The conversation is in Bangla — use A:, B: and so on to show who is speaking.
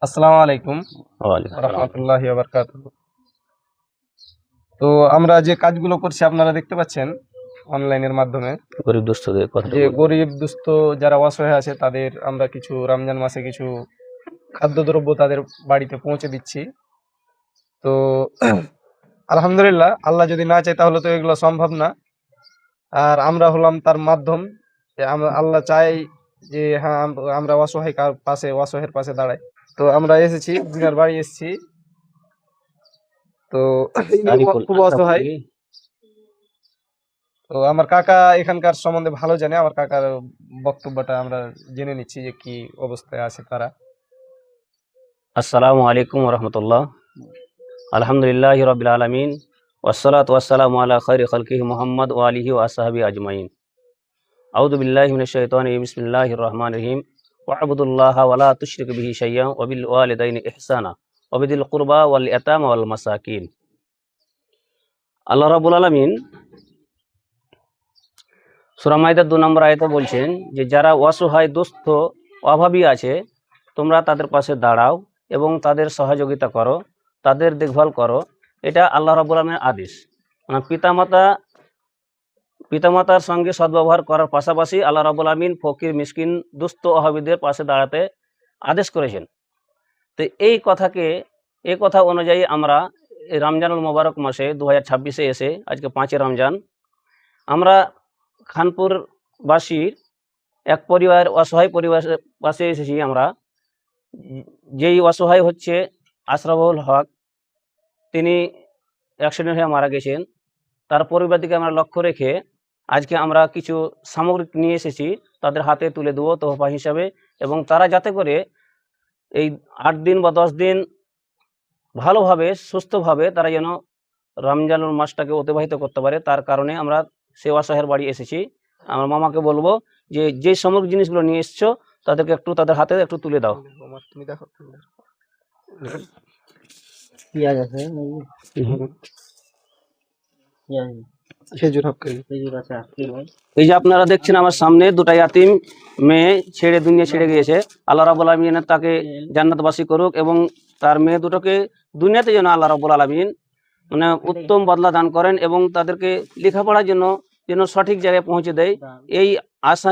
A: আসসালামু আলাইকুম
B: ওয়ালাইকুম আসসালাম।
A: রহমতুল্লাহি ওয়া বারাকাতুহু। তো আমরা যে কাজগুলো করছি আপনারা দেখতে পাচ্ছেন অনলাইনের মাধ্যমে,
B: গরিব দুস্থদের কথা
A: যে গরিব দুস্থ যারা অসহায় আছে তাদের আমরা কিছু রমজান মাসে কিছু খাদ্যদ্রব্য তাদের বাড়িতে পৌঁছে দিচ্ছি। তো আলহামদুলিল্লাহ, আল্লাহ যদি না চায় তাহলে তো এগুলো সম্ভব না। আর আমরা হলাম তার মাধ্যম। যে আল্লাহ চাই যে হ্যাঁ, আমরা অসহায়ের পাশে দাঁড়াই। তো আমরা এসেছি, দিনার বাড়ি এসেছি। তো খুব অসহায়। তো আমার কাকা এখানকার সম্বন্ধে ভালো জানে, আমার কাকার বক্তব্যটা আমরা জেনে নিচ্ছি যে কি অবস্থায় আছে তারা।
B: আসসালামু আলাইকুম রহমতুল্লাহ। আলহামদুলিল্লাহ রাব্বিল আলামিন ওয়াসসালাতু ওয়াসসালামু আলা খায়রি খালকিহি মুহাম্মদ ওয়া আলিহি ওয়া আসহাবিহি আজমাইন। আউযু বিল্লাহি মিনাশ শাইতানির রাজিম। বিসমিল্লাহির রহমানির রহিম। ওয়া'বুদুল্লাহা ওয়া লা তুশরিকু বিহি শাইয়্যান ওয়া বিল ওয়ালিদাইনি ইহসানা ওয়া বিযিল কুরবা ওয়াল ইয়াতামা ওয়াল মাসাকিন। আল্লাহ রাব্বুল আলামিন সূরা মাইদার 2 নম্বর আয়াতে বলছেন যে যারা অসহায় দুস্থ অভাবী আছে তোমরা তাদের পাশে দাঁড়াও এবং তাদের সহযোগিতা করো, তাদের দেখভাল করো। এটা আল্লাহ রাব্বুল আলামিনের আদেশ। মানে পিতামাতার সঙ্গে সদ্ব্যবহার করার পাশাপাশি আল্লাহ রাব্বুল আলামিন ফকির মিসকিন দুস্থ অভাবীদের পাশে দাঁড়াতে আদেশ করেছেন। তো এই কথা অনুযায়ী আমরা এই রমজানুল মোবারক মাসে 2026-এ এসে আজকে 5 রমজান আমরা খানপুরবাসীর এক পরিবার অসহায় পরিবারের পাশে এসেছি আমরা। যেই অসহায় হচ্ছে আশরাফুল হক, তিনি অ্যাক্সিডেন্ট হয়ে মারা গেছেন। তার পরিবারটিকে আমরা লক্ষ্য রেখে আজকে আমরা কিছু সামগ্রিক নিয়ে এসেছি, তাদের হাতে তুলে দেবো তোহফা হিসাবে। এবং তারা যাতে করে এই 8 দিন বা 10 দিন ভালোভাবে সুস্থভাবে তারা যেন রমজানুল মাসটাকে অতিবাহিত করতে পারে, তার কারণে আমরা সেই অসহায়ের বাড়ি এসেছি। আমার মামাকে বলবো যে যে সামগ্রিক জিনিসগুলো নিয়ে এসছো তাদেরকে একটু তাদের হাতে একটু তুলে দাও।
A: তুমি দেখো, খেজুর হক
B: এই যে আপনারা দেখছেন আমার সামনে দুটা ইয়াতিম মেয়ে দুনিয়া ছেড়ে গিয়েছে। আল্লাহ রাব্বুল আলামিন তাকে জান্নাতবাসী করুক এবং তার মেয়ে দুটোকে দুনিয়াতে যেন আল্লাহ রাব্বুল আলামিন মানে উত্তম বদলা দান করেন এবং তাদেরকে লেখাপড়ার জন্য যেন সঠিক জায়গায় পৌঁছে দেয়, এই আশা